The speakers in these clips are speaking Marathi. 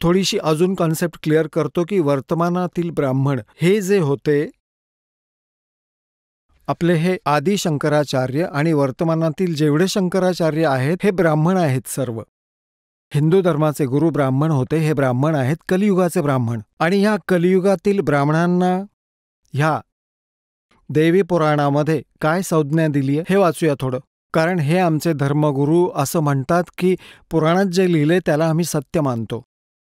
थोडीशी अजून कॉन्सेप्ट क्लिअर करतो की वर्तमानातील ब्राह्मण हे जे होते आपले हे आदि शंकराचार्य आणि वर्तमानातील जेवढे शंकराचार्य आहेत हे ब्राह्मण आहेत सर्व. हिंदू धर्माचे गुरु ब्राह्मण होते, हे ब्राह्मण आहेत कलियुगाचे ब्राह्मण. आणि ह्या कलियुगातील ब्राह्मणांना ह्या देवी पुराणामध्ये काय संज्ञा दिली आहे हे वाचूया थोडं. कारण हे आमचे धर्मगुरू असं म्हणतात की पुराणात जे लिहिले त्याला आम्ही सत्य मानतो.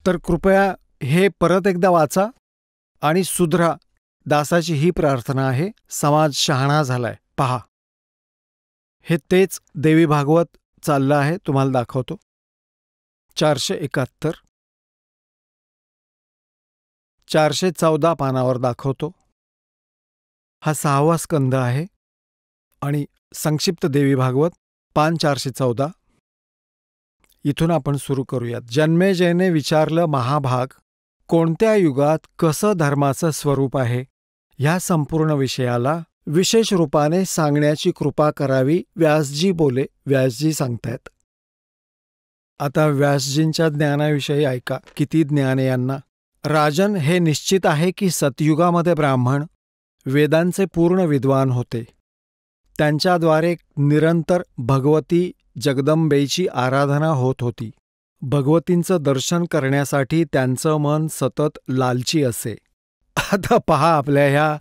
तर कृपया हे परत एकदा वाचा आणि सुधरा. दासाची ही प्रार्थना आहे. समाज शहाणा झालाय. पहा, हे तेच देवी भागवत चाललं आहे. तुम्हाला दाखवतो. 471 414 पानावर दाखवतो. हा 6वा स्कंद आहे आणि संक्षिप्त देवी भागवत पान 414. इथून आपण सुरू करूयात. जन्मेजयने विचारलं महाभाग, कोणत्या युगात कसं धर्माचं स्वरूप आहे, ह्या संपूर्ण विषयाला विशेष रूपाने सांगण्याची कृपा करावी. व्यासजी बोले. व्यासजी सांगतायत. आता व्यासजींच्या ज्ञानाविषयी ऐका. किती ज्ञान आहे यांना. राजन, हे निश्चित आहे की सतयुगामध्ये ब्राह्मण वेदांचे पूर्ण विद्वान होते. त्यांच्याद्वारे निरंतर भगवती जगदंबेची आराधना होत होती. भगवतींचं दर्शन करण्यासाठी त्यांचं मन सतत लालची असे. आता पहा, आपल्या ह्या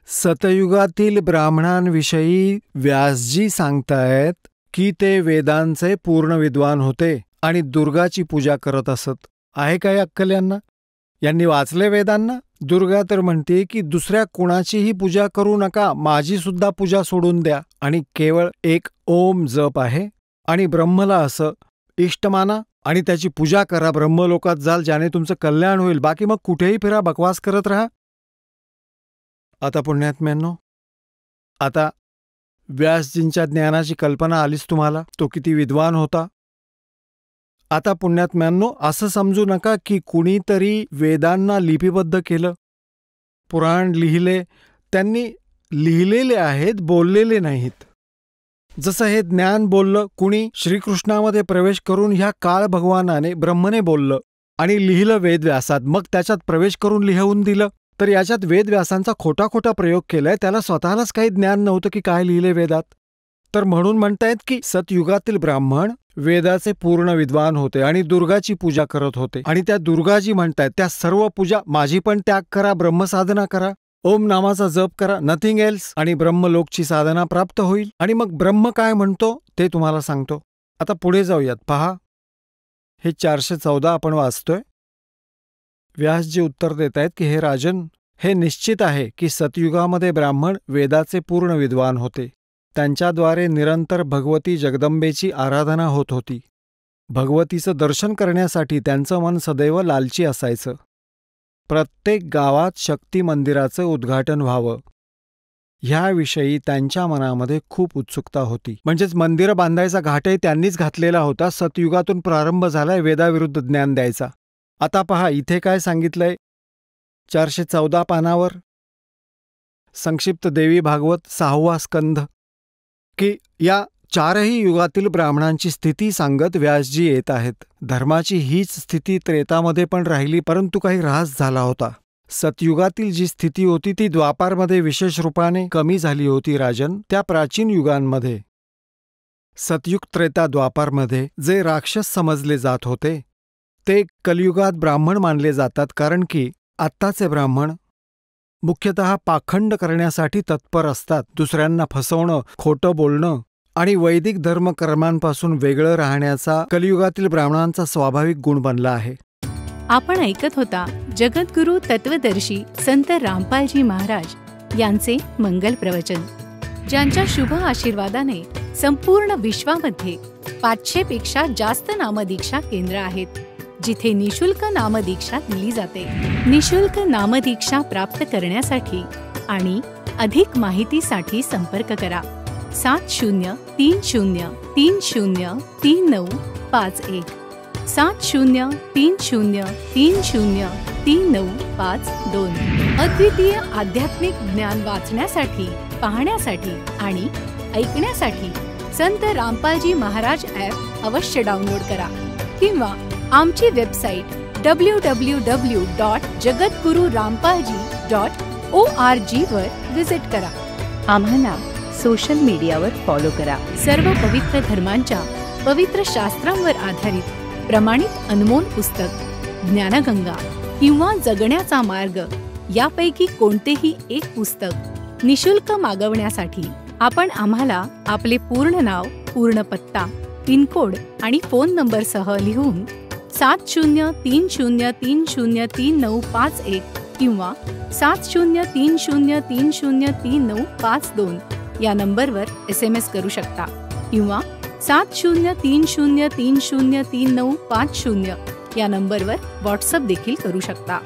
सतयुगातील ब्राह्मणांविषयी व्यासजी सांगतायत की ते वेदांचे पूर्ण विद्वान होते आणि दुर्गाची पूजा करत असत. आहे काय अक्कल यांना? यांनी वाचले वेदांना? दुर्गा तर म्हणते की दुसऱ्या कोणाचीही पूजा करू नका, माझी सुद्धा पूजा सोडून द्या आणि केवळ एक ओम जप आहे आणि ब्रह्मला असं इष्ट माना आणि त्याची पूजा करा. ब्रह्मलोकात जाल, ज्याने तुमचं कल्याण होईल. बाकी मग कुठेही फिरा, बकवास करत राहा. आता पुण्यात्म्यांनो, आता व्यासजींच्या ज्ञानाची कल्पना आलीच तुम्हाला. तो किती विद्वान होता. आता पुण्यात्म्यांनो, असं समजू नका की कुणीतरी वेदांना लिपिबद्ध केलं, पुराण लिहिले. त्यांनी लिहिलेले आहेत, बोललेले नाहीत. जसं हे ज्ञान बोललं कुणी श्रीकृष्णामध्ये प्रवेश करून ह्या काळ भगवानाने ब्रह्मने बोललं आणि लिहिलं वेदव्यासात, मग त्याच्यात प्रवेश करून लिहून दिलं. तर याच्यात वेदव्यासांचा खोटा खोटा प्रयोग केलाय. त्याला स्वतःलाच काही ज्ञान नव्हतं की काय लिहिले वेदात. तर म्हणून म्हणतायत की सतयुगातील ब्राह्मण वेदाचे पूर्ण विद्वान होते आणि दुर्गाची पूजा करत होते. आणि त्या दुर्गाजी म्हणतायत त्या सर्व पूजा माझी पण त्याग करा, ब्रह्मसाधना करा, ओम नामाचा जप करा, नथिंग एल्स, आणि ब्रह्मलोकची साधना प्राप्त होईल. आणि मग ब्रह्म काय म्हणतो ते तुम्हाला सांगतो. आता पुढे जाऊयात. पहा, हे 414 आपण वाचतोय. व्यासजी उत्तर देत आहेत की हे राजन, हे निश्चित आहे की सतयुगामध्ये ब्राह्मण वेदाचे पूर्ण विद्वान होते. त्यांच्याद्वारे निरंतर भगवती जगदंबेची आराधना होत होती. भगवतीचं दर्शन करण्यासाठी त्यांचं मन सदैव लालची असायचं. प्रत्येक गावात शक्ती मंदिराचं उद्घाटन व्हावं ह्याविषयी त्यांच्या मनामध्ये खूप उत्सुकता होती. म्हणजेच मंदिरं बांधायचा घाटही त्यांनीच घातलेला होता. सतयुगातून प्रारंभ झालाय वेदाविरुद्ध ज्ञान द्यायचा. आता पहा, इथे काय सांगितलंय 414 पानावर. संक्षिप्त देवी भागवत 6वा स्कंध, की या चारही युगातील ब्राह्मणांची स्थिती सांगत व्यासजी येत आहेत. धर्माची हीच स्थिती त्रेतामध्ये पण राहिली, परंतु काही ऱ्हास झाला होता. सतयुगातील जी स्थिती होती ती द्वापारमध्ये विशेष रूपाने कमी झाली होती. राजन, त्या प्राचीन युगांमध्ये सतयुग, त्रेता, द्वापारमध्ये जे राक्षस समजले जात होते ते कलियुगात ब्राह्मण मानले जातात. कारण की आत्ताचे ब्राह्मण मुख्यतः पाखंड करण्यासाठी तत्पर असतात. दुसऱ्यांना फसवणं, खोटं बोलणं आणि वैदिक धर्मकर्मांपासून वेगळं राहण्याचा कलियुगातील ब्राह्मणांचा स्वाभाविक गुण बनला आहे. आपण ऐकत होता जगद्गुरु तत्वदर्शी संत रामपालजी महाराज यांचे मंगल प्रवचन, ज्यांच्या शुभ आशीर्वादाने संपूर्ण विश्वामध्ये 500 पेक्षा जास्त नामदीक्षा केंद्र आहेत, जिथे निशुल्क नामदीक्षा दिली जाते. निशुल्क नामदीक्षा प्राप्त करण्यासाठी आणि अधिक माहितीसाठी संपर्क करा 7030303951 7030303952. अद्वितीय आध्यात्मिक ज्ञान वाचण्यासाठी, पाहण्यासाठी आणि ऐकण्यासाठी संत रामपालजी महाराज ॲप अवश्य डाउनलोड करा किंवा आमची वेबसाईट www.jagatgururampalji.org वर विजिट करा. आम्हाला सोशल मीडियावर फॉलो करा. सर्व पवित्र धर्मांच्या पवित्र शास्त्रांवर आधारित प्रमाणित अनमोल पुस्तक ज्ञानगंगा किंवा जगण्याचा मार्ग यापैकी कोणतेही एक पुस्तक निशुल्क मागवण्यासाठी आपण आम्हाला आपले पूर्ण नाव, पूर्ण पत्ता, पिनकोड आणि फोन नंबरसह लिहून 7030303951 किंवा 7030303952 या नंबरवर SMS करू शकता किंवा 7030303950 या नंबरवर व्हॉट्सअप देखील करू शकता.